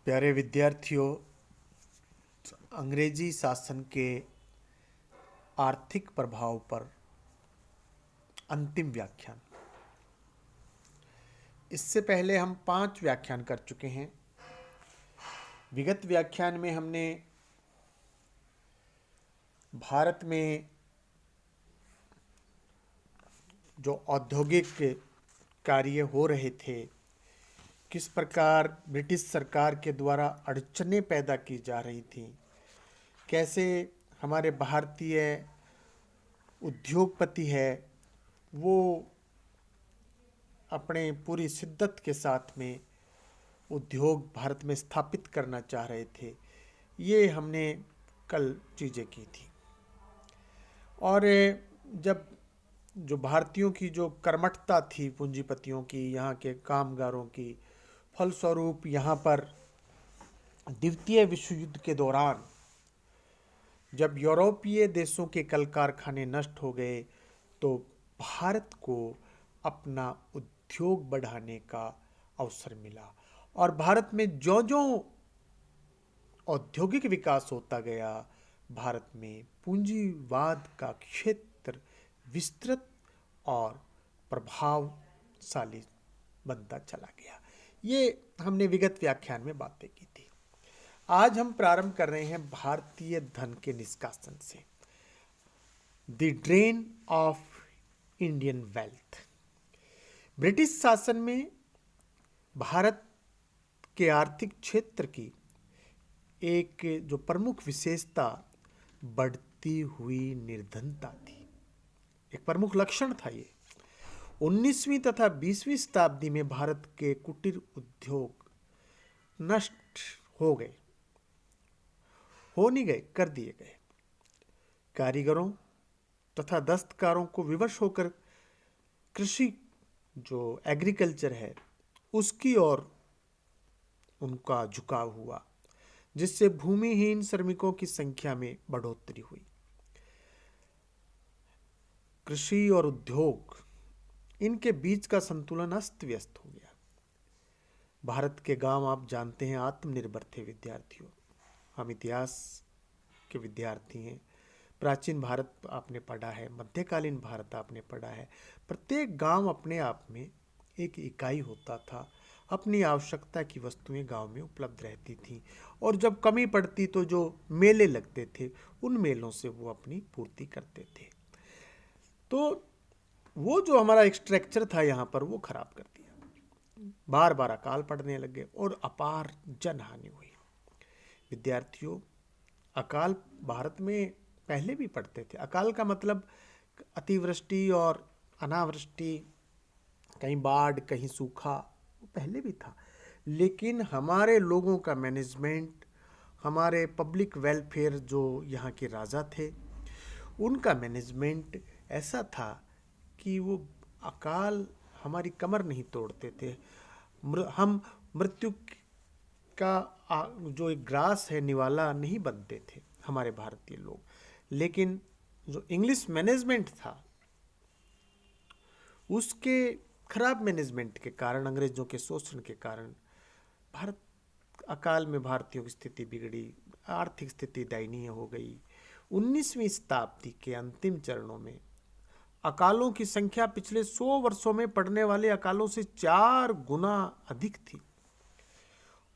प्यारे विद्यार्थियों, अंग्रेजी शासन के आर्थिक प्रभाव पर अंतिम व्याख्यान। इससे पहले हम 5 व्याख्यान कर चुके हैं। विगत व्याख्यान में हमने भारत में जो औद्योगिक कार्य हो रहे थे, किस प्रकार ब्रिटिश सरकार के द्वारा अड़चनें पैदा की जा रही थी, कैसे हमारे भारतीय उद्योगपति है वो अपने पूरी शिद्दत के साथ में उद्योग भारत में स्थापित करना चाह रहे थे। ये हमने कल चीज़ें की थी। और जब जो भारतीयों की जो कर्मठता थी, पूंजीपतियों की, यहाँ के कामगारों की, फलस्वरूप यहाँ पर द्वितीय विश्व युद्ध के दौरान जब यूरोपीय देशों के कल कारखाने नष्ट हो गए तो भारत को अपना उद्योग बढ़ाने का अवसर मिला। और भारत में जो औद्योगिक विकास होता गया, भारत में पूंजीवाद का क्षेत्र विस्तृत और प्रभावशाली बनता चला गया। ये हमने विगत व्याख्यान में बातें की थी। आज हम प्रारंभ कर रहे हैं भारतीय धन के निष्कासन से, the drain of Indian wealth. British शासन में भारत के आर्थिक क्षेत्र की एक जो प्रमुख विशेषता बढ़ती हुई निर्धनता थी, एक प्रमुख लक्षण था। ये 19वीं तथा 20वीं शताब्दी में भारत के कुटीर उद्योग नष्ट हो गए, हो नहीं गए, कर दिए गए। कारीगरों तथा दस्तकारों को विवश होकर कृषि जो एग्रीकल्चर है उसकी ओर उनका झुकाव हुआ, जिससे भूमिहीन श्रमिकों की संख्या में बढ़ोतरी हुई। कृषि और उद्योग, इनके बीच का संतुलन अस्त व्यस्त हो गया। भारत के गांव आप जानते हैं आत्मनिर्भर थे। विद्यार्थियों, हम इतिहास के विद्यार्थी हैं। प्राचीन भारत आपने पढ़ा है, मध्यकालीन भारत आपने पढ़ा है। प्रत्येक गांव अपने आप में एक इकाई होता था। अपनी आवश्यकता की वस्तुएं गांव में उपलब्ध रहती थीं, और जब कमी पड़ती तो जो मेले लगते थे उन मेलों से वो अपनी पूर्ति करते थे। तो वो जो हमारा एक स्ट्रक्चर था यहाँ पर, वो खराब कर दिया। बार बार अकाल पड़ने लगे और अपार जनहानि हुई। विद्यार्थियों, अकाल भारत में पहले भी पड़ते थे। अकाल का मतलब अतिवृष्टि और अनावृष्टि, कहीं बाढ़, कहीं सूखा, वो पहले भी था। लेकिन हमारे लोगों का मैनेजमेंट, हमारे पब्लिक वेलफेयर जो यहाँ के राजा थे, उनका मैनेजमेंट ऐसा था कि वो अकाल हमारी कमर नहीं तोड़ते थे। हम मृत्यु का जो एक ग्रास है, निवाला नहीं बनते थे हमारे भारतीय लोग। लेकिन जो इंग्लिश मैनेजमेंट था, उसके खराब मैनेजमेंट के कारण, अंग्रेजों के शोषण के कारण भारत अकाल में भारतीयों की स्थिति बिगड़ी, आर्थिक स्थिति दयनीय हो गई। 19वीं शताब्दी के अंतिम चरणों में अकालों की संख्या पिछले 100 वर्षों में पड़ने वाले अकालों से 4 गुना अधिक थी।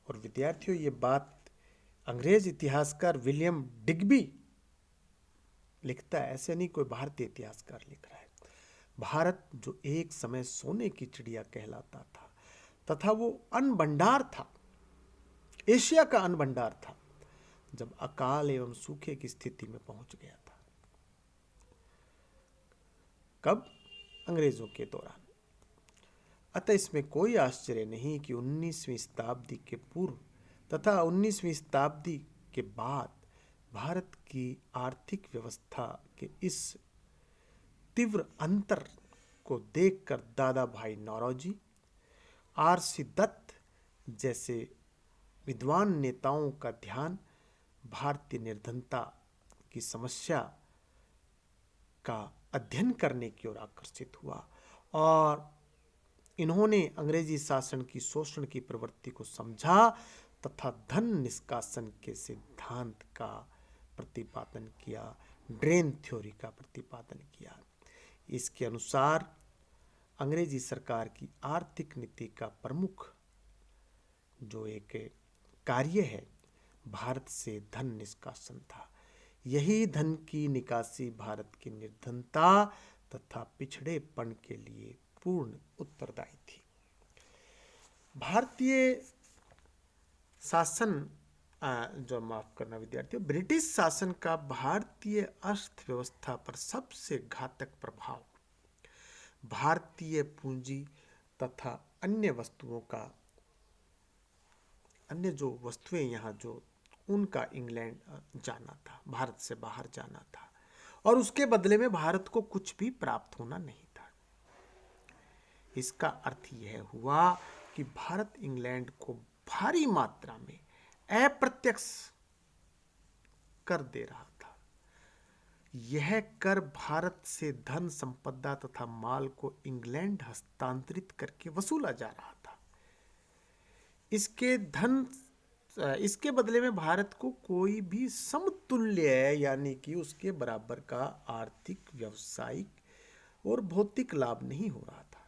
और विद्यार्थियों, ये बात अंग्रेज इतिहासकार विलियम डिग्बी लिखता है, ऐसे नहीं कोई भारतीय इतिहासकार लिख रहा है। भारत जो एक समय सोने की चिड़िया कहलाता था, तथा वो अन्न भंडार था, एशिया का अन्न भंडार था, जब अकाल एवं सूखे की स्थिति में पहुंच गया था। कब? अंग्रेजों के दौरान। अतः इसमें कोई आश्चर्य नहीं कि 19वीं शताब्दी के पूर्व तथा 19वीं शताब्दी के बाद भारत की आर्थिक व्यवस्था के इस तीव्र अंतर को देखकर दादा भाई नौरोजी, आर.सी. दत्त जैसे विद्वान नेताओं का ध्यान भारतीय निर्धनता की समस्या का अध्ययन करने की ओर आकर्षित हुआ, और इन्होंने अंग्रेजी शासन की शोषण की प्रवृत्ति को समझा तथा धन निष्कासन के सिद्धांत का प्रतिपादन किया, ड्रेन थ्योरी का प्रतिपादन किया। इसके अनुसार अंग्रेजी सरकार की आर्थिक नीति का प्रमुख जो एक कार्य है भारत से धन निष्कासन था। यही धन की निकासी भारत की निर्धनता तथा पिछड़ेपन के लिए पूर्ण उत्तरदायी थी। भारतीय शासन जो माफ करना विद्यार्थियों, ब्रिटिश शासन का भारतीय अर्थव्यवस्था पर सबसे घातक प्रभाव भारतीय पूंजी तथा अन्य जो वस्तुएं यहाँ जो उनका इंग्लैंड जाना था, भारत से बाहर जाना था, और उसके बदले में भारत को कुछ भी प्राप्त होना नहीं था। इसका अर्थ यह हुआ कि भारत इंग्लैंड को भारी मात्रा में अप्रत्यक्ष कर दे रहा था। यह कर भारत से धन संपदा तथा माल को इंग्लैंड हस्तांतरित करके वसूला जा रहा था। इसके बदले में भारत को कोई भी समतुल्य यानी कि उसके बराबर का आर्थिक, व्यावसायिक और भौतिक लाभ नहीं हो रहा था।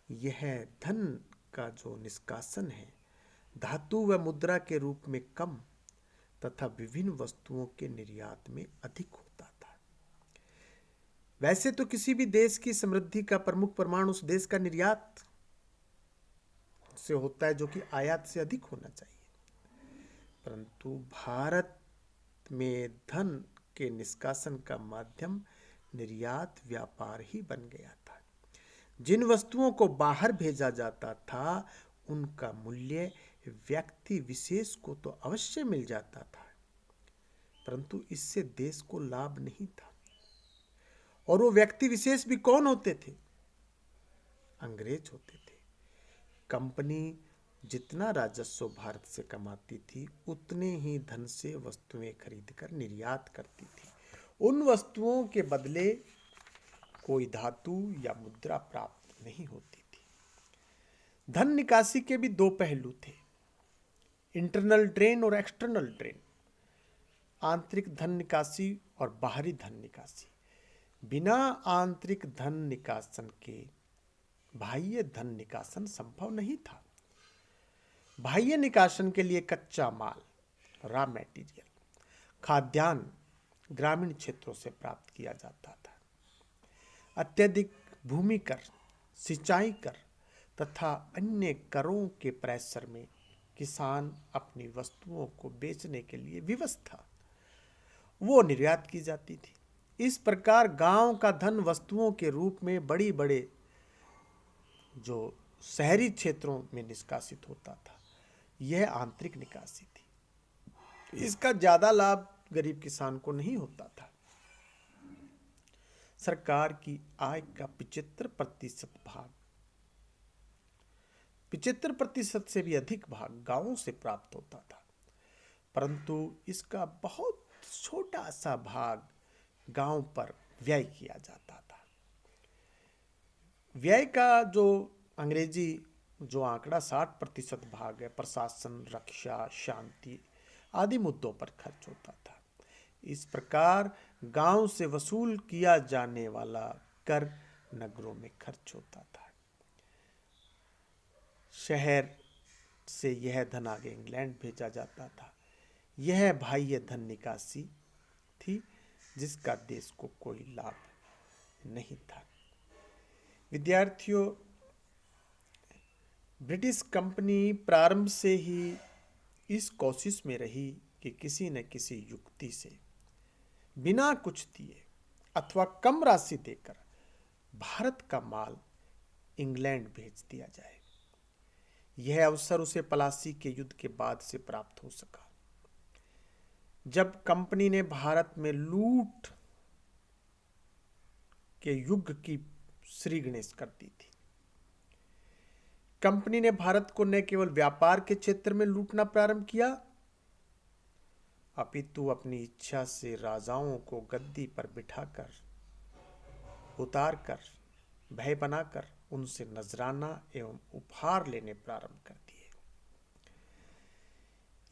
यह धन का जो निष्कासन है धातु व मुद्रा के रूप में कम तथा विभिन्न वस्तुओं के निर्यात में अधिक होता था। वैसे तो किसी भी देश की समृद्धि का प्रमुख प्रमाण उस देश का निर्यात से होता है, जो कि आयात से अधिक होना चाहिए। परंतु भारत में धन के निष्कासन का माध्यम निर्यात व्यापार ही बन गया था। जिन वस्तुओं को बाहर भेजा जाता था उनका मूल्य व्यक्ति विशेष को तो अवश्य मिल जाता था, परंतु इससे देश को लाभ नहीं था। और वो व्यक्ति विशेष भी कौन होते थे? अंग्रेज होते थे। कंपनी जितना राजस्व भारत से कमाती थी उतने ही धन से वस्तुएं खरीदकर निर्यात करती थी। उन वस्तुओं के बदले कोई धातु या मुद्रा प्राप्त नहीं होती थी। धन निकासी के भी दो पहलू थे, इंटरनल ड्रेन और एक्सटर्नल ड्रेन। आंतरिक धन निकासी और बाहरी धन निकासी। बिना आंतरिक धन निकासन के बाह्य धन निकासन संभव नहीं था। बाह्य निकासन के लिए कच्चा माल, रॉ मटेरियल, खाद्यान्न ग्रामीण क्षेत्रों से प्राप्त किया जाता था। अत्यधिक भूमि कर, सिंचाई कर तथा अन्य करों के प्रेशर में किसान अपनी वस्तुओं को बेचने के लिए विवश था, वो निर्यात की जाती थी। इस प्रकार गांव का धन वस्तुओं के रूप में बड़ी बड़े जो शहरी क्षेत्रों में निष्कासित होता था। यह आंतरिक निकासी थी। इसका ज्यादा लाभ गरीब किसान को नहीं होता था। सरकार की आय का 75% भाग, 75% से भी अधिक भाग गांवों से प्राप्त होता था, परंतु इसका बहुत छोटा सा भाग गांव पर व्यय किया जाता था। व्यय का जो अंग्रेजी जो आंकड़ा 60% भाग है प्रशासन, रक्षा, शांति आदि मुद्दों पर खर्च होता था। इस प्रकार गांव से वसूल किया जाने वाला कर नगरों में खर्च होता था। शहर से यह धन आगे इंग्लैंड भेजा जाता था। यह बाह्य धन निकासी थी जिसका देश को कोई लाभ नहीं था। विद्यार्थियों, ब्रिटिश कंपनी प्रारंभ से ही इस कोशिश में रही कि किसी न किसी युक्ति से बिना कुछ दिए अथवा कम राशि देकर भारत का माल इंग्लैंड भेज दिया जाए। यह अवसर उसे पलासी के युद्ध के बाद से प्राप्त हो सका, जब कंपनी ने भारत में लूट के युग की श्री गणेश कर दी थी। कंपनी ने भारत को न केवल व्यापार के क्षेत्र में लूटना प्रारंभ किया, अपितु अपनी इच्छा से राजाओं को गद्दी पर बिठाकर, उतारकर, भय बनाकर उनसे नजराना एवं उपहार लेने प्रारंभ कर दिए।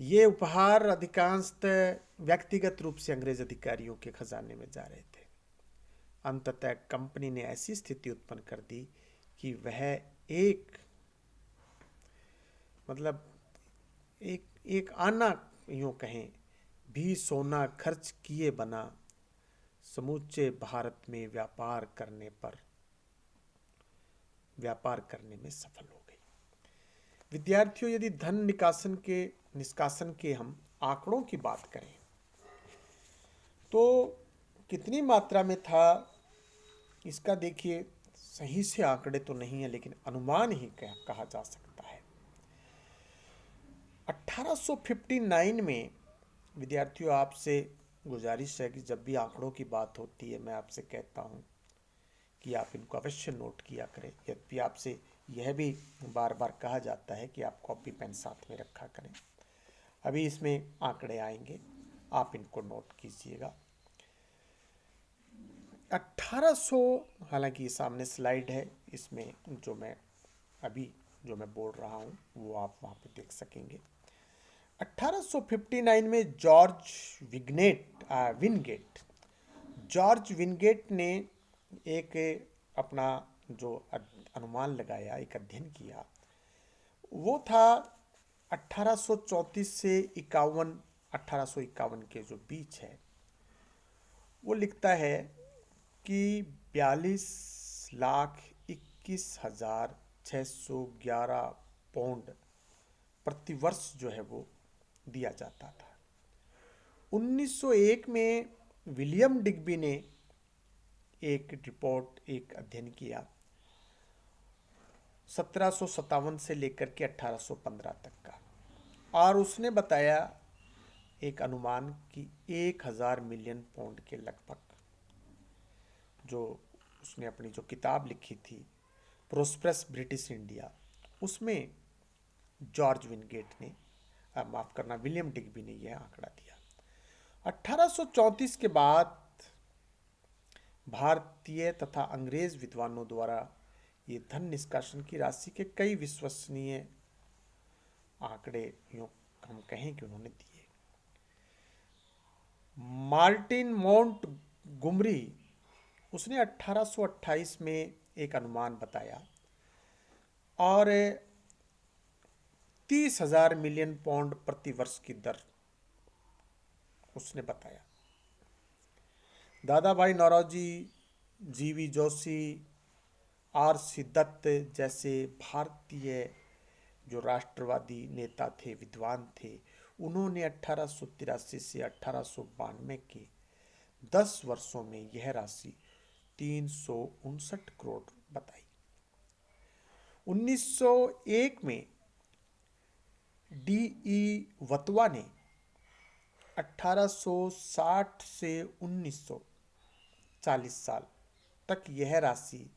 ये उपहार अधिकांशतः व्यक्तिगत रूप से अंग्रेज अधिकारियों के खजाने में जा रहे थे। अंततः कंपनी ने ऐसी स्थिति उत्पन्न कर दी कि वह एक मतलब एक आना यूं कहें भी सोना खर्च किए बना समूचे भारत में व्यापार करने में सफल हो गई। विद्यार्थियों, यदि धन निष्कासन के हम आंकड़ों की बात करें तो कितनी मात्रा में था इसका देखिए, सही से आंकड़े तो नहीं है लेकिन अनुमान ही कहा जा सकता है। 1859 में, विद्यार्थियों आपसे गुजारिश है कि जब भी आंकड़ों की बात होती है मैं आपसे कहता हूं कि आप इनको अवश्य नोट किया करें। यद्यपि आपसे यह भी बार बार कहा जाता है कि आप कॉपी पेन साथ में रखा करें। अभी इसमें आंकड़े आएंगे, आप इनको नोट कीजिएगा। 1800, हालांकि सामने स्लाइड है, इसमें जो मैं बोल रहा हूं वो आप वहां पे देख सकेंगे। 1859 में जॉर्ज विनगेट ने एक अपना जो अनुमान लगाया, एक अध्ययन किया, वो था 1834 से 1851 के जो बीच है। वो लिखता है कि 42,21,611 पाउंड प्रतिवर्ष जो है वो दिया जाता था। 1901 में विलियम डिग्बी ने एक अध्ययन किया 1757 से लेकर के 1815 तक का, और उसने बताया एक अनुमान कि 1000 मिलियन पाउंड के लगभग, जो उसने अपनी जो किताब लिखी थी प्रोस्पेरस ब्रिटिश इंडिया, उसमें जॉर्ज विनगेट ने, माफ करना, विलियम डिग्बी ने यह आंकड़ा दिया। 1834 के बाद भारतीय तथा अंग्रेज विद्वानों द्वारा ये धन निष्कासन की राशि के कई विश्वसनीय आंकड़े यूं हम कहें कि उन्होंने दिए। मार्टिन माउंट गुमरी, उसने 1828 में एक अनुमान बताया और 30,000 मिलियन पाउंड प्रति वर्ष की दर उसने बताया। दादा भाई नौरोजी, जीवी जोशी, आर.सी. दत्त जैसे भारतीय जो राष्ट्रवादी नेता थे, विद्वान थे, उन्होंने 1883 से 1892 के 10 वर्षों में यह राशि 359 करोड़ बताई। 1901 में डी.ई. वतवा ने 1860 से 1940 साल तक यह राशि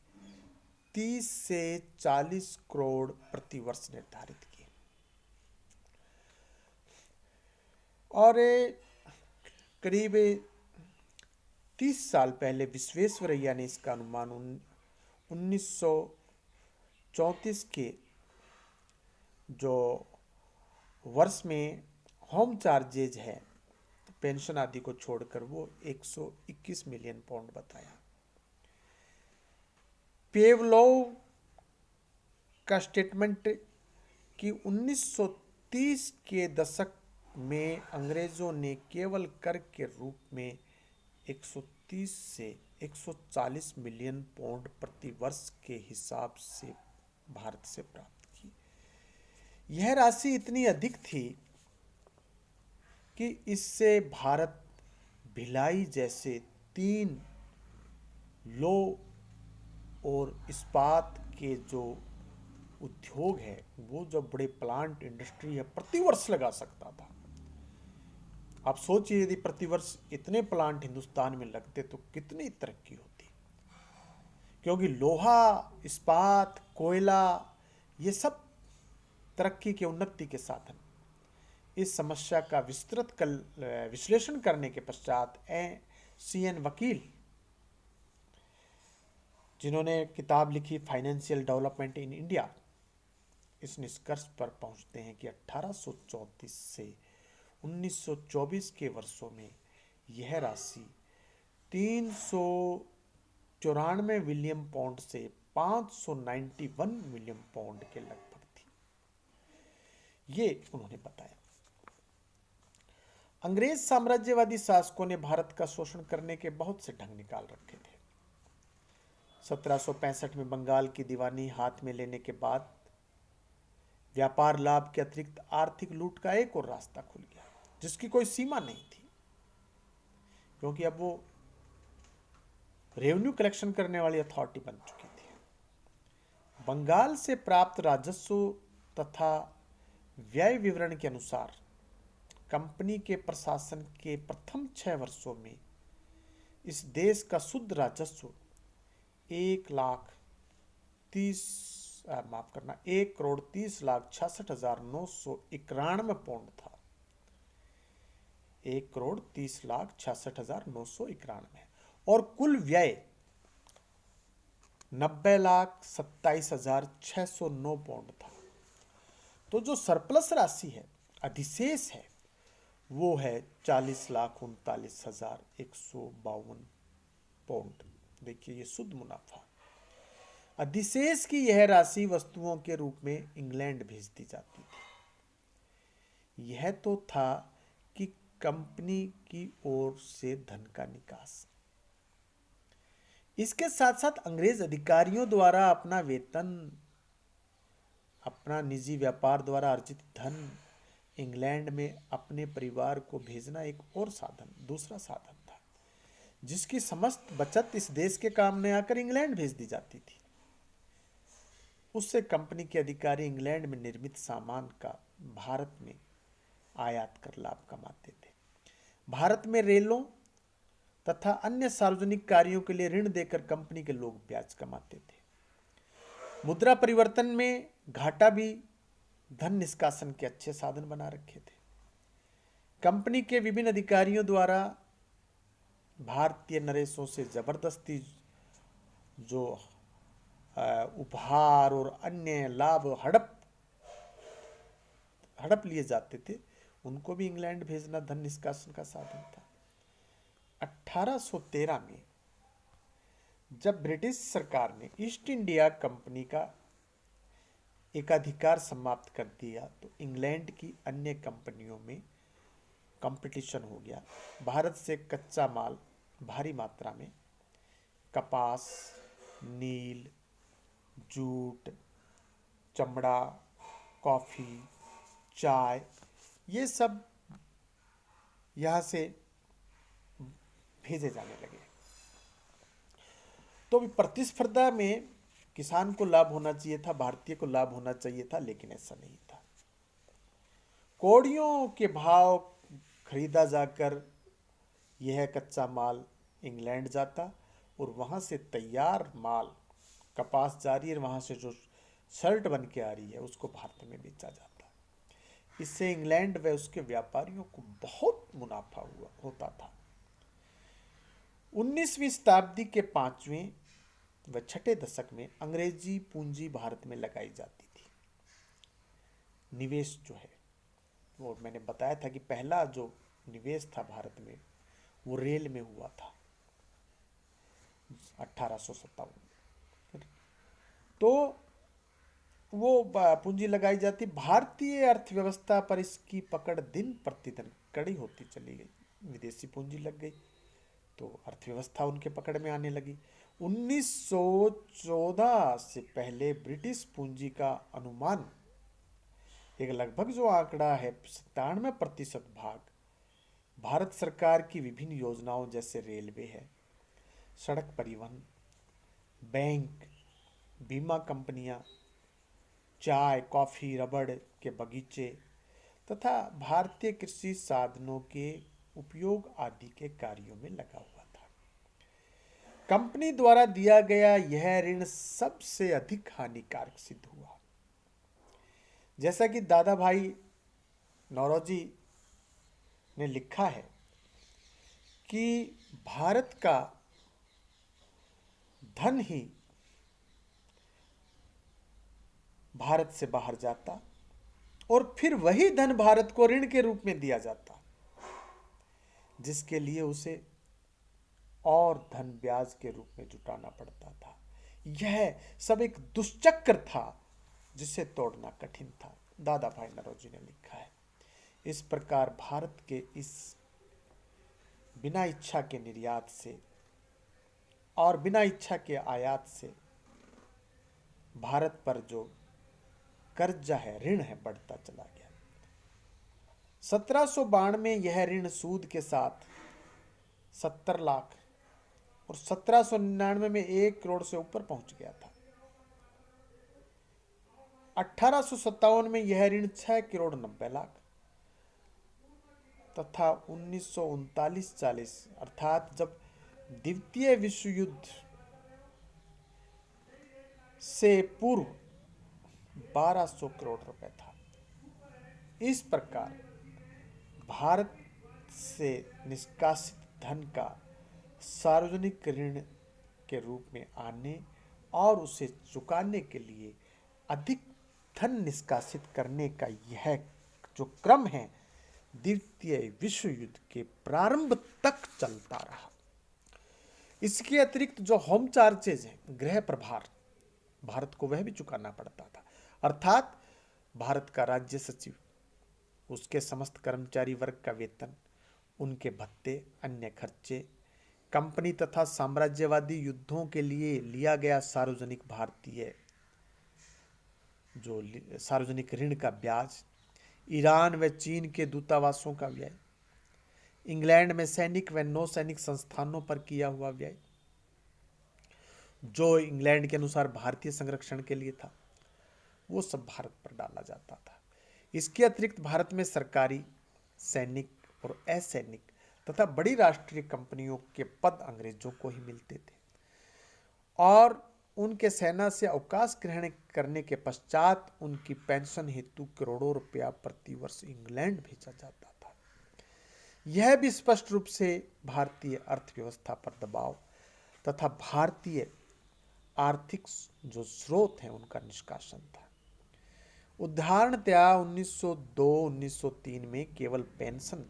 30 से 40 करोड़ प्रति वर्ष निर्धारित की, और करीब 30 साल पहले विश्वेश्वरैया ने इसका अनुमान 1934 के जो वर्ष में होम चार्जेज है, पेंशन आदि को छोड़कर, वो 121 मिलियन पाउंड बताया। पेवलोव का स्टेटमेंट कि 1930 के दशक में अंग्रेजों ने केवल कर के रूप में 130 से 140 मिलियन पाउंड प्रति वर्ष के हिसाब से भारत से प्राप्त की। यह राशि इतनी अधिक थी कि इससे भारत भिलाई जैसे 3 लो और इस्पात के जो उद्योग है, वो जो बड़े प्लांट इंडस्ट्री है, प्रतिवर्ष लगा सकता था। आप सोचिए यदि प्रतिवर्ष इतने प्लांट हिंदुस्तान में लगते तो कितनी तरक्की होती, क्योंकि लोहा, इस्पात, कोयला, ये सब तरक्की के उन्नति के साधन। इस समस्या का विस्तृत विश्लेषण करने के पश्चात C.N. वकील, जिन्होंने किताब लिखी फाइनेंशियल डेवलपमेंट इन इंडिया, इस निष्कर्ष पर पहुंचते हैं कि 1834 से 1924 के वर्षों में यह राशि 394 विलियन पाउंड से 591 मिलियन पाउंड के लगभग थी, ये उन्होंने बताया। अंग्रेज साम्राज्यवादी शासकों ने भारत का शोषण करने के बहुत से ढंग निकाल रखे थे। 1765 में बंगाल की दीवानी हाथ में लेने के बाद व्यापार लाभ के अतिरिक्त आर्थिक लूट का एक और रास्ता खुल गया, जिसकी कोई सीमा नहीं थी, क्योंकि अब वो रेवेन्यू कलेक्शन करने वाली अथॉरिटी बन चुकी थी। बंगाल से प्राप्त राजस्व तथा व्यय विवरण के अनुसार कंपनी के प्रशासन के प्रथम 6 वर्षों में इस देश का शुद्ध राजस्व 1,30,66,991 पाउंड था। 1,30,66,991 और कुल व्यय 90,27,609 पाउंड था। तो जो सरप्लस राशि है, अधिशेष है, वो है 40,39,152 पाउंड। देखिए, ये शुद्ध मुनाफा। अधिशेष की यह राशि वस्तुओं के रूप में इंग्लैंड भेज दी जाती थी। यह तो था कि कंपनी की ओर से धन का निकास। इसके साथ साथ अंग्रेज अधिकारियों द्वारा अपना वेतन, अपना निजी व्यापार द्वारा अर्जित धन इंग्लैंड में अपने परिवार को भेजना एक और दूसरा साधन था, जिसकी समस्त बचत इस देश के काम में आकर इंग्लैंड भेज दी जाती थी। उससे कंपनी के अधिकारी इंग्लैंड में निर्मित सामान का भारत में आयात कर लाभ कमाते थे। भारत में रेलों तथा अन्य सार्वजनिक कार्यों के लिए ऋण देकर कंपनी के लोग ब्याज कमाते थे। मुद्रा परिवर्तन में घाटा भी धन निष्कासन के अच्छे साधन बना रखे थे। कंपनी के विभिन्न अधिकारियों द्वारा भारतीय नरेशों से जबरदस्ती जो उपहार और अन्य लाभ हड़प लिए जाते थे, उनको भी इंग्लैंड भेजना धन निष्कासन का साधन था। 1813 में जब ब्रिटिश सरकार ने ईस्ट इंडिया कंपनी का एकाधिकार समाप्त कर दिया, तो इंग्लैंड की अन्य कंपनियों में कंपटीशन हो गया। भारत से कच्चा माल भारी मात्रा में कपास, नील, जूट, चमड़ा, कॉफी, चाय, ये सब यहाँ से भेजे जाने लगे। तो भी प्रतिस्पर्धा में किसान को लाभ होना चाहिए था, भारतीय को लाभ होना चाहिए था, लेकिन ऐसा नहीं था। कौड़ियों के भाव खरीदा जाकर यह कच्चा माल इंग्लैंड जाता और वहाँ से तैयार माल कपास जा रही है, वहाँ से जो शर्ट बन के आ रही है उसको भारत में बेचा जाता। इससे इंग्लैंड व उसके व्यापारियों को बहुत मुनाफा होता था। 19वीं शताब्दी के 5वें व 6ठे दशक में अंग्रेजी पूंजी भारत में लगाई जाती थी। निवेश जो है, वो मैंने बताया था कि पहला जो निवेश था भारत में वो रेल में हुआ था 1857। तो वो पूंजी लगाई जाती। भारतीय अर्थव्यवस्था पर इसकी पकड़ दिन प्रतिदिन कड़ी होती चली गई। विदेशी पूंजी लग गई तो अर्थव्यवस्था उनके पकड़ में आने लगी। 1914 से पहले ब्रिटिश पूंजी का अनुमान एक लगभग जो आंकड़ा है 97% भाग भारत सरकार की विभिन्न योजनाओं जैसे रेलवे है, सड़क परिवहन, बैंक, बीमा कंपनियां, चाय, कॉफी, रबड़ के बगीचे तथा भारतीय कृषि साधनों के उपयोग आदि के कार्यों में लगा हुआ था। कंपनी द्वारा दिया गया यह ऋण सबसे अधिक हानिकारक सिद्ध हुआ। जैसा कि दादा भाई नौरोजी ने लिखा है कि भारत का धन ही भारत से बाहर जाता और फिर वही धन भारत को ऋण के रूप में दिया जाता, जिसके लिए उसे और धन ब्याज के रूप में जुटाना पड़ता था। यह सब एक दुष्चक्र था जिसे तोड़ना कठिन था, दादा भाई नौरोजी ने लिखा है। इस प्रकार भारत के इस बिना इच्छा के निर्यात से और बिना इच्छा के आयात से भारत पर जो कर्जा है, ऋण है, बढ़ता चला गया। 1792 में यह ऋण सूद के साथ 70 लाख और 1799 में 1 करोड़ से ऊपर पहुंच गया था। 1857 में यह ऋण 6 करोड़ 90 लाख तथा 1939-40 अर्थात जब द्वितीय विश्व युद्ध से पूर्व 1200 करोड़ रुपए था। इस प्रकार भारत से निष्कासित धन का सार्वजनिक ऋण के रूप में आने और उसे चुकाने के लिए अधिक धन निष्कासित करने का यह जो क्रम है द्वितीय विश्व युद्ध के प्रारंभ तक चलता रहा। इसके अतिरिक्त जो होम चार्जेज हैं, गृह प्रभार, भारत को वह भी चुकाना पड़ता था। अर्थात भारत का राज्य सचिव, उसके समस्त कर्मचारी वर्ग का वेतन, उनके भत्ते, अन्य खर्चे, कंपनी तथा साम्राज्यवादी युद्धों के लिए लिया गया सार्वजनिक ऋण का ब्याज, ईरान व चीन के दूतावासों का व्यय, इंग्लैंड में सैनिक व नौसैनिक संस्थानों पर किया हुआ व्यय, जो इंग्लैंड के अनुसार भारतीय संरक्षण के लिए था, वो सब भारत पर डाला जाता था। इसके अतिरिक्त भारत में सरकारी, सैनिक और असैनिक तथा बड़ी राष्ट्रीय कंपनियों के पद अंग्रेजों को ही मिलते थे और उनके सेना से अवकाश ग्रहण करने के पश्चात उनकी पेंशन हेतु करोड़ों रुपया प्रतिवर्ष इंग्लैंड भेजा जाता था। यह भी स्पष्ट रूप से भारतीय अर्थव्यवस्था पर दबाव तथा भारतीय आर्थिक जो स्रोत हैं उनका निष्कासन था। उदाहरणतया 1902-1903 में केवल पेंशन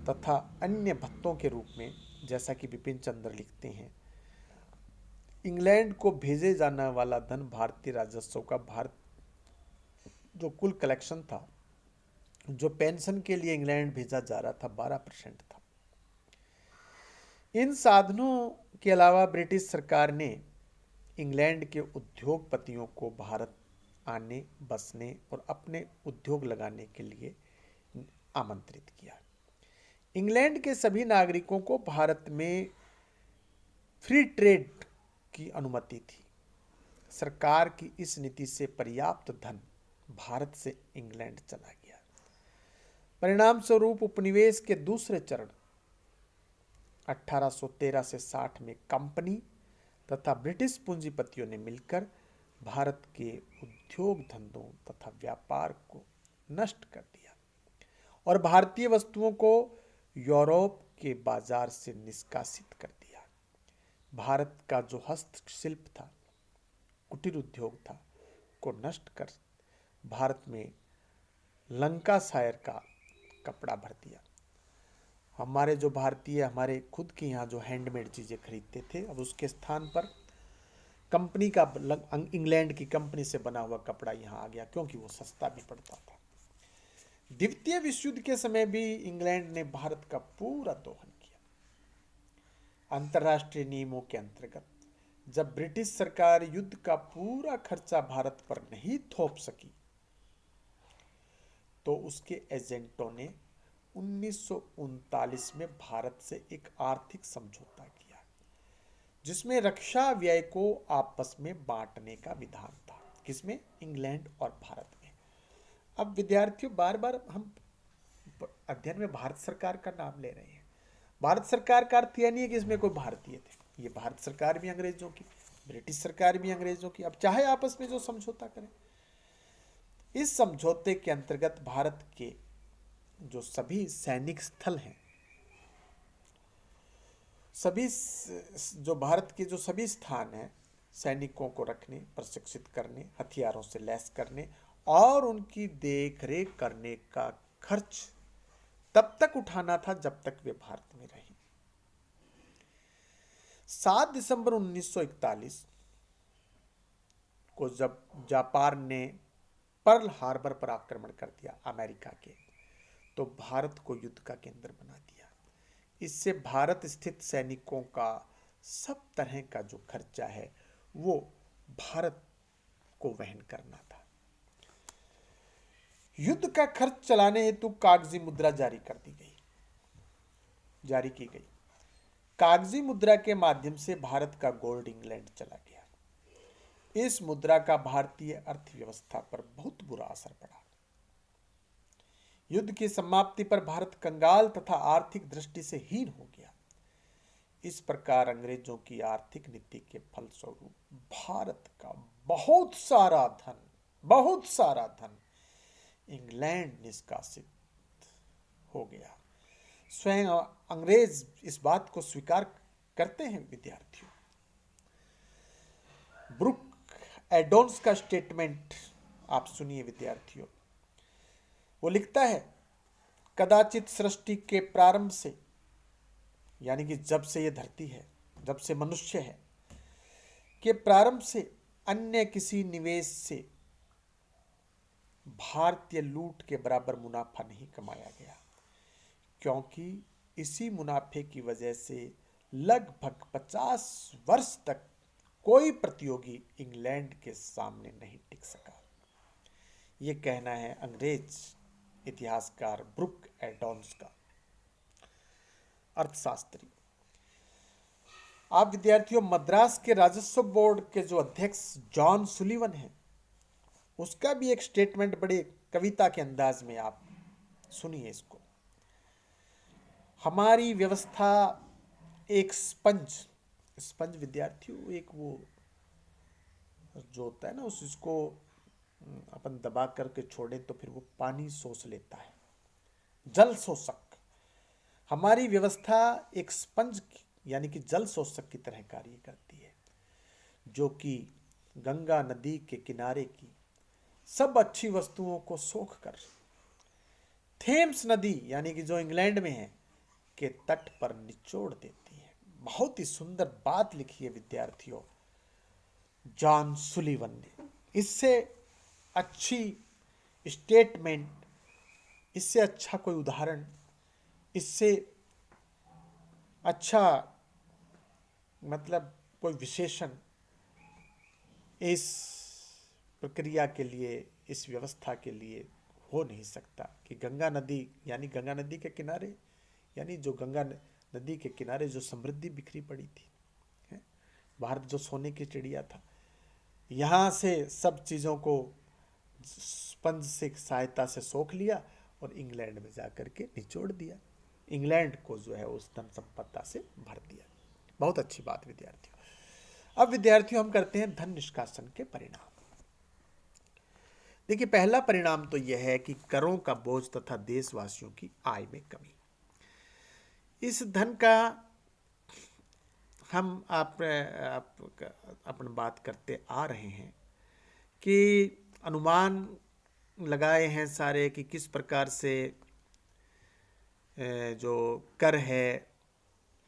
तथा अन्य भत्तों के रूप में, जैसा कि बिपिन चंद्र लिखते हैं, इंग्लैंड को भेजे जाने वाला धन भारतीय राजस्व का भारत जो कुल कलेक्शन था, जो पेंशन के लिए इंग्लैंड भेजा जा रहा था, 12% था। इन साधनों के अलावा ब्रिटिश सरकार ने इंग्लैंड के उद्योगपतियों को भारत आने, बसने और अपने उद्योग लगाने के लिए आमंत्रित किया। इंग्लैंड के सभी नागरिकों को भारत में फ्री ट्रेड की अनुमति थी। सरकार की इस नीति से पर्याप्त धन भारत से इंग्लैंड चला गया। परिणाम स्वरूप उपनिवेश के दूसरे चरण 1813 से 60 में कंपनी तथा ब्रिटिश पूंजीपतियों ने मिलकर भारत के उद्योग धंधों तथा व्यापार को नष्ट कर दिया और भारतीय वस्तुओं को यूरोप के बाजार से निष्कासित कर दिया। भारत का जो हस्तशिल्प था, कुटीर उद्योग था, को नष्ट कर भारत में लंकाशायर का कपड़ा भर दिया। हमारे जो भारतीय हमारे खुद के यहाँ जो हैंडमेड चीज़ें खरीदते थे, अब उसके स्थान पर कंपनी का, इंग्लैंड की कंपनी से बना हुआ कपड़ा यहाँ आ गया, क्योंकि वो सस्ता भी पड़ता था। द्वितीय विश्व युद्ध के समय भी इंग्लैंड ने भारत का पूरा दोहन किया। अंतर्राष्ट्रीय नियमों के अंतर्गत जब ब्रिटिश सरकार युद्ध का पूरा खर्चा भारत पर नहीं थोप सकी, तो उसके एजेंटों ने 1939 में भारत से एक आर्थिक समझौता किया, जिसमें रक्षा व्यय को आपस में बांटने का विधान था। किसमें? इंग्लैंड और भारत में। अब विद्यार्थियों, बार बार हम अध्ययन में भारत सरकार का नाम ले रहे हैं। भारत सरकार का अर्थ यह नहीं है कि इसमें कोई भारतीय थे। ये भारत सरकार भी अंग्रेजों की, ब्रिटिश सरकार भी अंग्रेजों की। अब चाहे आपस में जो समझौता करें, इस समझौते के अंतर्गत भारत के जो सभी सैनिक स्थल हैं, सभी जो भारत के जो सभी स्थान हैं, सैनिकों को रखने, प्रशिक्षित करने, हथियारों से लैस करने और उनकी देखरेख करने का खर्च तब तक उठाना था जब तक वे भारत में रहे। 7 दिसंबर 1941 को जब जापान ने पर्ल हार्बर पर आक्रमण कर दिया अमेरिका के, तो भारत को युद्ध का केंद्र बना दिया। इससे भारत स्थित सैनिकों का सब तरह का जो खर्चा है वो भारत को वहन करना था। युद्ध का खर्च चलाने हेतु कागजी मुद्रा जारी की गई। कागजी मुद्रा के माध्यम से भारत का गोल्ड इंग्लैंड चला गया। इस मुद्रा का भारतीय अर्थव्यवस्था पर बहुत बुरा असर पड़ा। युद्ध की समाप्ति पर भारत कंगाल तथा आर्थिक दृष्टि से हीन हो गया। इस प्रकार अंग्रेजों की आर्थिक नीति के फलस्वरूप भारत का बहुत सारा धन इंग्लैंड निष्कासित हो गया। स्वयं अंग्रेज इस बात को स्वीकार करते हैं विद्यार्थियों। ब्रुक एडोन्स का स्टेटमेंट आप सुनिए विद्यार्थियों। वो लिखता है, कदाचित सृष्टि के प्रारंभ से, यानी कि जब से ये धरती है, जब से मनुष्य है, के प्रारंभ से अन्य किसी निवेश से भारतीय लूट के बराबर मुनाफा नहीं कमाया गया, क्योंकि इसी मुनाफे की वजह से लगभग 50 वर्ष तक कोई प्रतियोगी इंग्लैंड के सामने नहीं टिक सका। ये कहना है अंग्रेज इतिहासकार ब्रुक एडोन्स का, अर्थशास्त्री। आप विद्यार्थियों मद्रास के राजस्व बोर्ड के जो अध्यक्ष जॉन सुलिवन हैं, उसका भी एक स्टेटमेंट बड़े कविता के अंदाज में आप सुनिए इसको। हमारी व्यवस्था एक स्पंज विद्यार्थियों, एक वो जो होता है ना, उसको अपन दबा करके छोड़ें तो फिर वो पानी सोख लेता है, जल शोषक। हमारी व्यवस्था एक स्पंज यानी कि जल शोषक की तरह कार्य करती है, जो कि गंगा नदी के किनारे की सब अच्छी वस्तुओं को सोख कर थेम्स नदी, यानी कि जो इंग्लैंड में है, के तट पर निचोड़ देती है। बहुत ही सुंदर बात लिखी है विद्यार्थियों जॉन सुलिवन ने। इससे अच्छी स्टेटमेंट, इससे अच्छा कोई उदाहरण, इससे अच्छा मतलब कोई विशेषण इस प्रक्रिया के लिए, इस व्यवस्था के लिए हो नहीं सकता कि गंगा नदी, यानी गंगा नदी के किनारे, यानी जो गंगा नदी के किनारे जो समृद्धि बिखरी पड़ी थी, भारत जो सोने की चिड़िया था, यहाँ से सब चीज़ों को स्पंज से सहायता से सोख लिया और इंग्लैंड में जाकर के निचोड़ दिया। इंग्लैंड को जो है उस धन संपदा से भर दिया। बहुत अच्छी बात विद्यार्थियों। अब विद्यार्थियों हम करते हैं धन निष्कासन के परिणाम। देखिए, पहला परिणाम तो यह है कि करों का बोझ तथा देशवासियों की आय में कमी। इस धन का हम अपन बात करते आ रहे हैं कि अनुमान लगाए हैं सारे कि किस प्रकार से जो कर है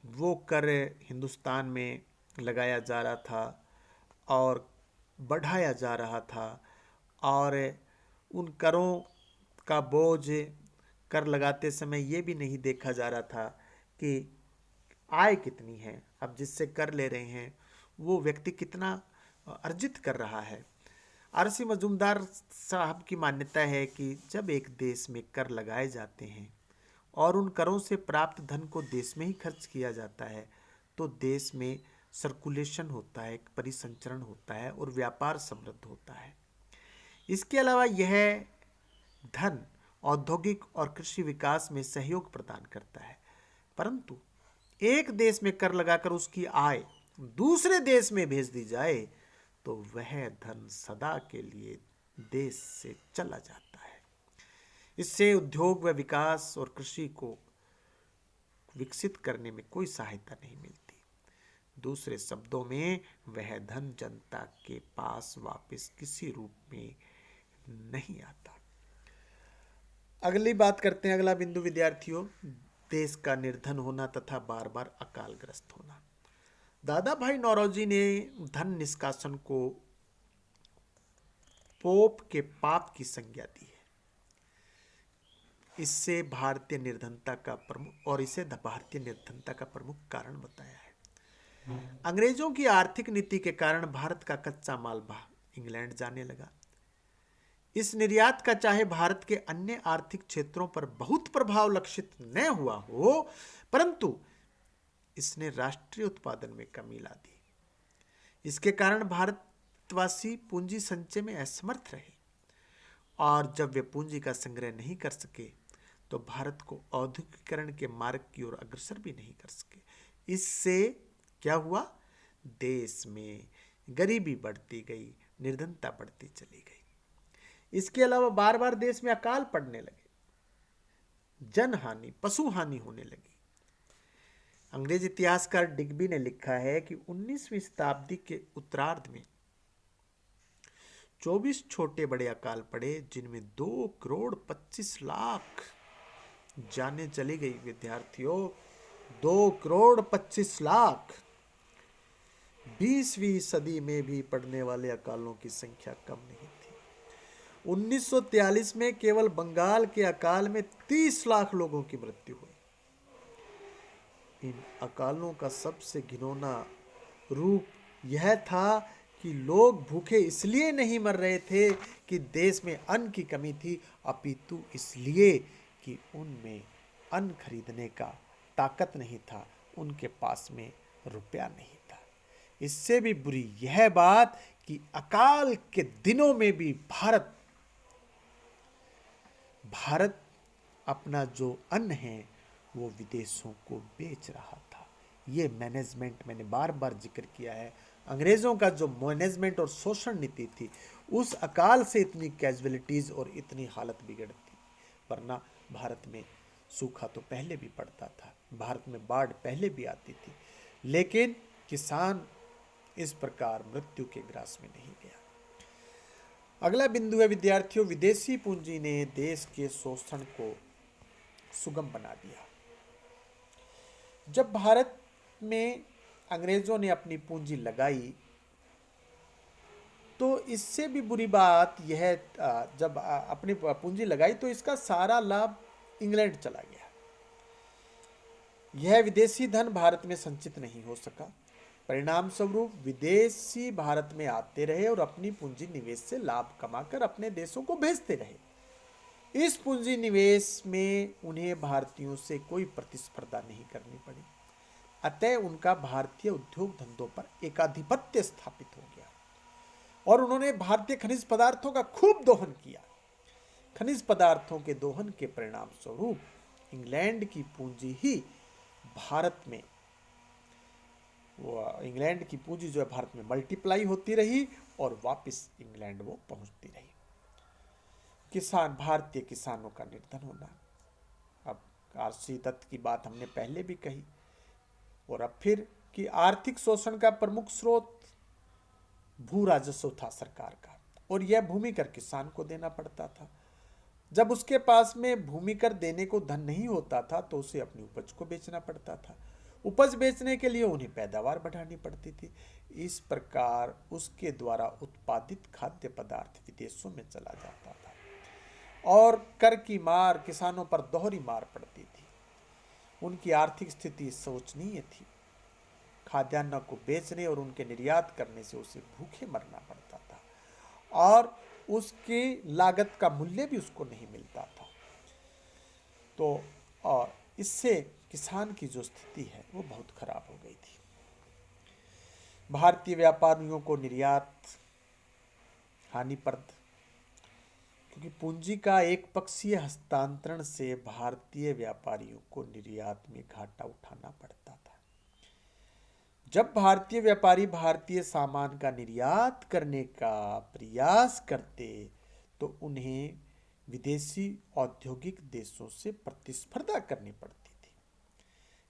वो कर हिंदुस्तान में लगाया जा रहा था और बढ़ाया जा रहा था, और उन करों का बोझ कर लगाते समय ये भी नहीं देखा जा रहा था कि आय कितनी है। अब जिससे कर ले रहे हैं वो व्यक्ति कितना अर्जित कर रहा है। आरसी मजूमदार साहब की मान्यता है कि जब एक देश में कर लगाए जाते हैं और उन करों से प्राप्त धन को देश में ही खर्च किया जाता है, तो देश में सर्कुलेशन होता है, परिसंचरण होता है और व्यापार समृद्ध होता है। इसके अलावा यह धन औद्योगिक और कृषि विकास में सहयोग प्रदान करता है। परंतु एक देश में कर लगाकर उसकी आय दूसरे देश में भेज दी जाए तो वह धन सदा के लिए देश से चला जाता है। इससे उद्योग व विकास और कृषि को विकसित करने में कोई सहायता नहीं मिलती। दूसरे शब्दों में वह धन जनता के पास वापस किसी रूप में नहीं आता। अगली बात करते हैं, अगला बिंदु विद्यार्थियों, देश का निर्धन होना तथा बार बार अकालग्रस्त होना। दादा भाई नौरोजी ने धन निष्कासन को पोप के पाप की संज्ञा दी है। इससे भारतीय निर्धनता का प्रमुख कारण बताया है। अंग्रेजों की आर्थिक नीति के कारण भारत का कच्चा माल इंग्लैंड जाने लगा। इस निर्यात का चाहे भारत के अन्य आर्थिक क्षेत्रों पर बहुत प्रभाव लक्षित न हुआ हो, परंतु इसने राष्ट्रीय उत्पादन में कमी ला दी। इसके कारण भारतवासी पूंजी संचय में असमर्थ रहे, और जब वे पूंजी का संग्रह नहीं कर सके तो भारत को औद्योगिकरण के मार्ग की ओर अग्रसर भी नहीं कर सके। इससे क्या हुआ? देश में गरीबी बढ़ती गई, निर्धनता बढ़ती चली गई। इसके अलावा बार बार देश में अकाल पड़ने लगे, जनहानि, पशु हानि होने लगी। अंग्रेज इतिहासकार डिग्बी ने लिखा है कि 19वीं शताब्दी के उत्तरार्ध में 24 छोटे बड़े अकाल पड़े, जिनमें 2,25,00,000 जाने चली गई। विद्यार्थियों, 2,25,00,000। 20वीं सदी में भी पड़ने वाले अकालों की संख्या कम नहीं थी। 1943 में केवल बंगाल के अकाल में 30 लाख लोगों की मृत्यु हुई। इन अकालों का सबसे घिनौना रूप यह था कि लोग भूखे इसलिए नहीं मर रहे थे कि देश में अन्न की कमी थी, अपितु इसलिए कि उनमें अन्न खरीदने का ताकत नहीं था, उनके पास में रुपया नहीं था। इससे भी बुरी यह बात कि अकाल के दिनों में भी भारत अपना जो अन्न है वो विदेशों को बेच रहा था। ये मैनेजमेंट मैंने बार बार जिक्र किया है। अंग्रेजों का जो मैनेजमेंट और शोषण नीति थी, उस अकाल से इतनी कैजुअलिटीज और इतनी हालत बिगड़ती। वरना भारत में सूखा तो पहले भी पड़ता था, भारत में बाढ़ पहले भी आती थी, लेकिन किसान इस प्रकार मृत्यु के ग्रास में नहीं गया। अगला बिंदु है विद्यार्थियों, विदेशी पूंजी ने देश के शोषण को सुगम बना दिया। जब भारत में अंग्रेजों ने अपनी पूंजी लगाई तो इससे भी बुरी बात यह, जब अपनी पूंजी लगाई तो इसका सारा लाभ इंग्लैंड चला गया। यह विदेशी धन भारत में संचित नहीं हो सका। परिणाम स्वरूप विदेशी भारत में आते रहे और अपनी पूंजी निवेश से लाभ कमाकर अपने देशों को भेजते रहे। इस पूंजी निवेश में उन्हें भारतीयों से कोई प्रतिस्पर्धा नहीं करनी पड़ी, अतः उनका भारतीय उद्योग धंधों पर एकाधिपत्य स्थापित हो गया और उन्होंने भारतीय खनिज पदार्थों का खूब दोहन किया। खनिज पदार्थों के दोहन के परिणाम स्वरूप इंग्लैंड की पूंजी ही भारत में, इंग्लैंड की पूंजी जो है भारत में मल्टीप्लाई होती रही और वापस इंग्लैंड वो पहुंचती रही। भारतीय किसानों का निर्धन होना। अब आरसी दत्त की बात हमने पहले भी कही, और अब फिर कि आर्थिक शोषण का प्रमुख स्रोत भू राजस्व था सरकार का, और यह भूमि कर किसान को देना पड़ता था। जब उसके पास में भूमि कर देने को धन नहीं होता था तो उसे अपनी उपज को बेचना पड़ता था। उपज बेचने के लिए उन्हें पैदावार बढ़ानी पड़ती थी। इस प्रकार उसके द्वारा उत्पादित खाद्य पदार्थ विदेशों में चला जाता था और कर की मार किसानों पर दोहरी मार पड़ती थी। उनकी आर्थिक स्थिति शोचनीय थी। खाद्यान्न को बेचने और उनके निर्यात करने से उसे भूखे मरना पड़ता था और उसकी लागत का मूल्य भी उसको नहीं मिलता था। तो और इससे किसान की जो स्थिति है वो बहुत खराब हो गई थी। भारतीय व्यापारियों को निर्यात हानिप्रद, क्योंकि पूंजी का एक पक्षीय हस्तांतरण से भारतीय व्यापारियों को निर्यात में घाटा उठाना पड़ता था। जब भारतीय व्यापारी भारतीय सामान का निर्यात करने का प्रयास करते तो उन्हें विदेशी औद्योगिक देशों से प्रतिस्पर्धा करनी पड़ती थी।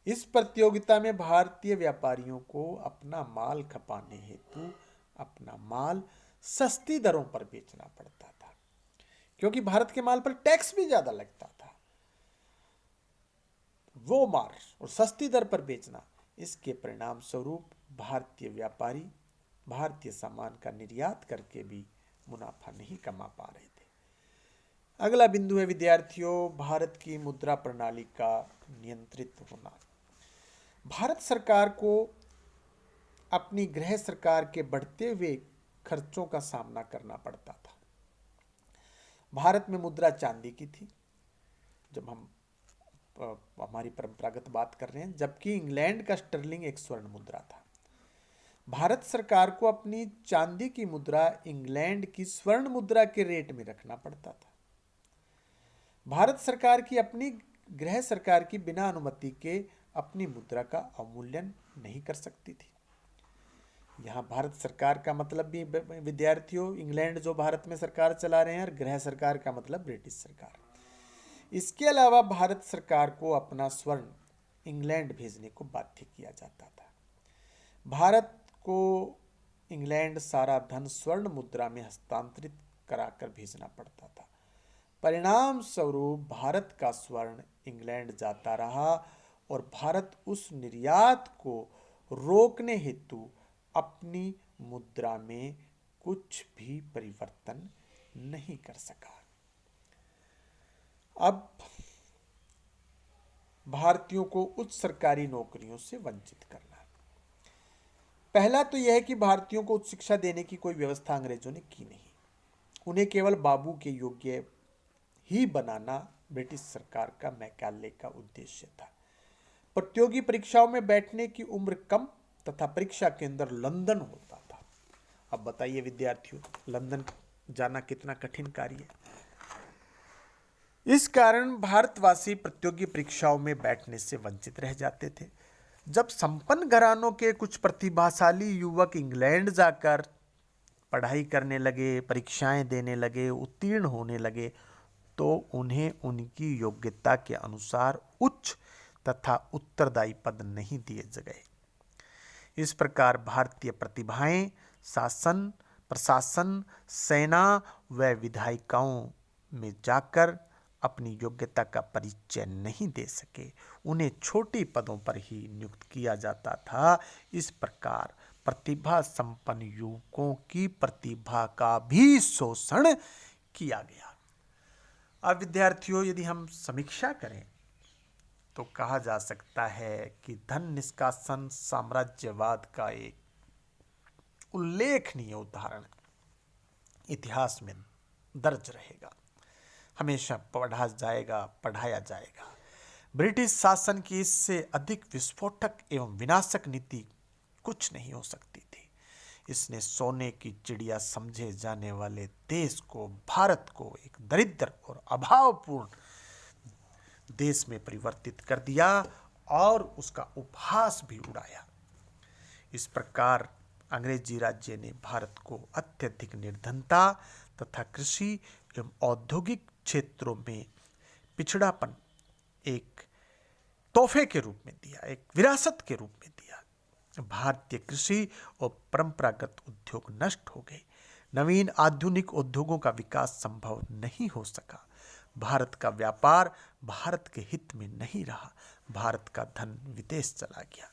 इस प्रतियोगिता में भारतीय व्यापारियों को अपना माल खपाने हेतु अपना माल सस्ती दरों पर बेचना पड़ता था। क्योंकि भारत के माल पर टैक्स भी ज्यादा लगता था। वो माल और सस्ती दर पर बेचना, इसके परिणाम स्वरूप भारतीय व्यापारी भारतीय सामान का निर्यात करके भी मुनाफा नहीं कमा पा रहे थे। अगला बिंदु है विद्यार्थियों, भारत की मुद्रा प्रणाली का नियंत्रित होना। भारत सरकार को अपनी गृह सरकार के बढ़ते हुए खर्चों का सामना करना पड़ता था। भारत में मुद्रा चांदी की थी, जब हम हमारी परंपरागत बात कर रहे हैं, जबकि इंग्लैंड का स्टर्लिंग एक स्वर्ण मुद्रा था। भारत सरकार को अपनी चांदी की मुद्रा इंग्लैंड की स्वर्ण मुद्रा के रेट में रखना पड़ता था। भारत सरकार की अपनी गृह सरकार की बिना अनुमति के अपनी मुद्रा का अवमूल्यन नहीं कर सकती थी। यहाँ भारत सरकार का मतलब भी विद्यार्थियों, इंग्लैंड जो भारत में सरकार चला रहे हैं, और गृह सरकार का मतलब ब्रिटिश सरकार। इसके अलावा भारत सरकार को अपना स्वर्ण इंग्लैंड भेजने को बाध्य किया जाता था। भारत को इंग्लैंड सारा धन स्वर्ण मुद्रा में हस्तांतरित कराकर भेजना पड़ता था। परिणाम स्वरूप भारत का स्वर्ण इंग्लैंड जाता रहा और भारत उस निर्यात को रोकने हेतु अपनी मुद्रा में कुछ भी परिवर्तन नहीं कर सका। अब भारतीयों को उच्च सरकारी नौकरियों से वंचित करना। पहला तो यह है कि भारतीयों को उच्च शिक्षा देने की कोई व्यवस्था अंग्रेजों ने की नहीं। उन्हें केवल बाबू के योग्य ही बनाना ब्रिटिश सरकार का मैकाले का उद्देश्य था। प्रतियोगी परीक्षाओं में बैठने की उम्र कम तथा परीक्षा केंद्र लंदन होता था। अब बताइए विद्यार्थियों, लंदन जाना कितना कठिन कार्य है। इस कारण भारतवासी प्रतियोगी परीक्षाओं में बैठने से वंचित रह जाते थे। जब संपन्न घरानों के कुछ प्रतिभाशाली युवक इंग्लैंड जाकर पढ़ाई करने लगे, परीक्षाएं देने लगे, उत्तीर्ण होने लगे, तो उन्हें उनकी योग्यता के अनुसार उच्च तथा उत्तरदायी पद नहीं दिए गए। इस प्रकार भारतीय प्रतिभाएं शासन, प्रशासन, सेना व विधायिकाओं में जाकर अपनी योग्यता का परिचय नहीं दे सके। उन्हें छोटे पदों पर ही नियुक्त किया जाता था। इस प्रकार प्रतिभा संपन्न युवकों की प्रतिभा का भी शोषण किया गया। अब विद्यार्थियों, यदि हम समीक्षा करें तो कहा जा सकता है कि धन निष्कासन साम्राज्यवाद का एक उल्लेखनीय उदाहरण इतिहास में दर्ज रहेगा, हमेशा पढ़ाया जाएगा। ब्रिटिश शासन की इससे अधिक विस्फोटक एवं विनाशक नीति कुछ नहीं हो सकती थी। इसने सोने की चिड़िया समझे जाने वाले देश को, भारत को, एक दरिद्र और अभावपूर्ण देश में परिवर्तित कर दिया और उसका उपहास भी उड़ाया। इस प्रकार अंग्रेजी राज्य ने भारत को अत्यधिक निर्धनता तथा कृषि एवं औद्योगिक क्षेत्रों में पिछड़ापन एक तोहफे के रूप में दिया, एक विरासत के रूप में दिया। भारतीय कृषि और परंपरागत उद्योग नष्ट हो गए। नवीन आधुनिक उद्योगों का विकास संभव नहीं हो सका। भारत का व्यापार भारत के हित में नहीं रहा। भारत का धन विदेश चला गया।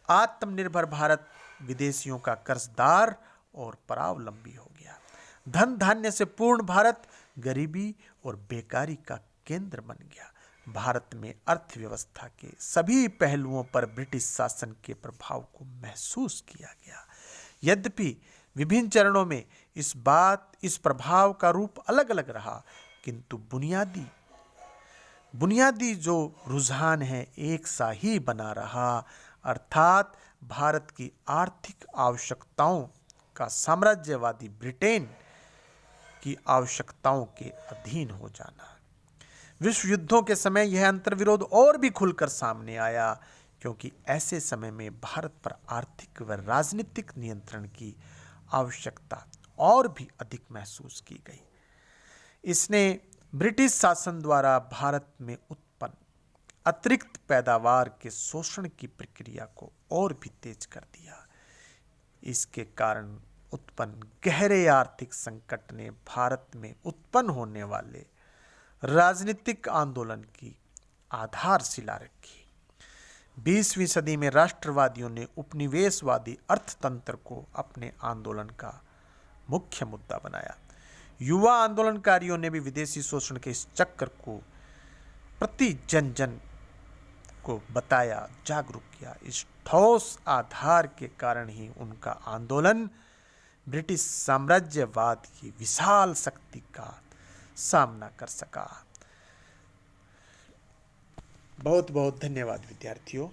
आत्मनिर्भर भारत विदेशियों का कर्जदार और परावलंबी हो गया। धन धान्य से पूर्ण भारत गरीबी और बेकारी का केंद्र बन गया। भारत में अर्थव्यवस्था के सभी पहलुओं पर ब्रिटिश शासन के प्रभाव को महसूस किया गया। यद्यपि विभिन्न चरणों में इस प्रभाव का रूप अलग अलग रहा, किंतु बुनियादी जो रुझान है एक सा ही बना रहा, अर्थात भारत की आर्थिक आवश्यकताओं का साम्राज्यवादी ब्रिटेन की आवश्यकताओं के अधीन हो जाना। विश्व युद्धों के समय यह अंतर्विरोध और भी खुलकर सामने आया, क्योंकि ऐसे समय में भारत पर आर्थिक व राजनीतिक नियंत्रण की आवश्यकता और भी अधिक महसूस की गई। इसने ब्रिटिश शासन द्वारा भारत में उत्पन्न अतिरिक्त पैदावार के शोषण की प्रक्रिया को और भी तेज कर दिया। इसके कारण उत्पन्न गहरे आर्थिक संकट ने भारत में उत्पन्न होने वाले राजनीतिक आंदोलन की आधारशिला रखी। 20वीं सदी में राष्ट्रवादियों ने उपनिवेशवादी अर्थतंत्र को अपने आंदोलन का मुख्य मुद्दा बनाया। युवा आंदोलनकारियों ने भी विदेशी शोषण के इस चक्र को प्रति जन जन को बताया, जागरूक किया। इस ठोस आधार के कारण ही उनका आंदोलन ब्रिटिश साम्राज्यवाद की विशाल शक्ति का सामना कर सका। बहुत बहुत धन्यवाद विद्यार्थियों।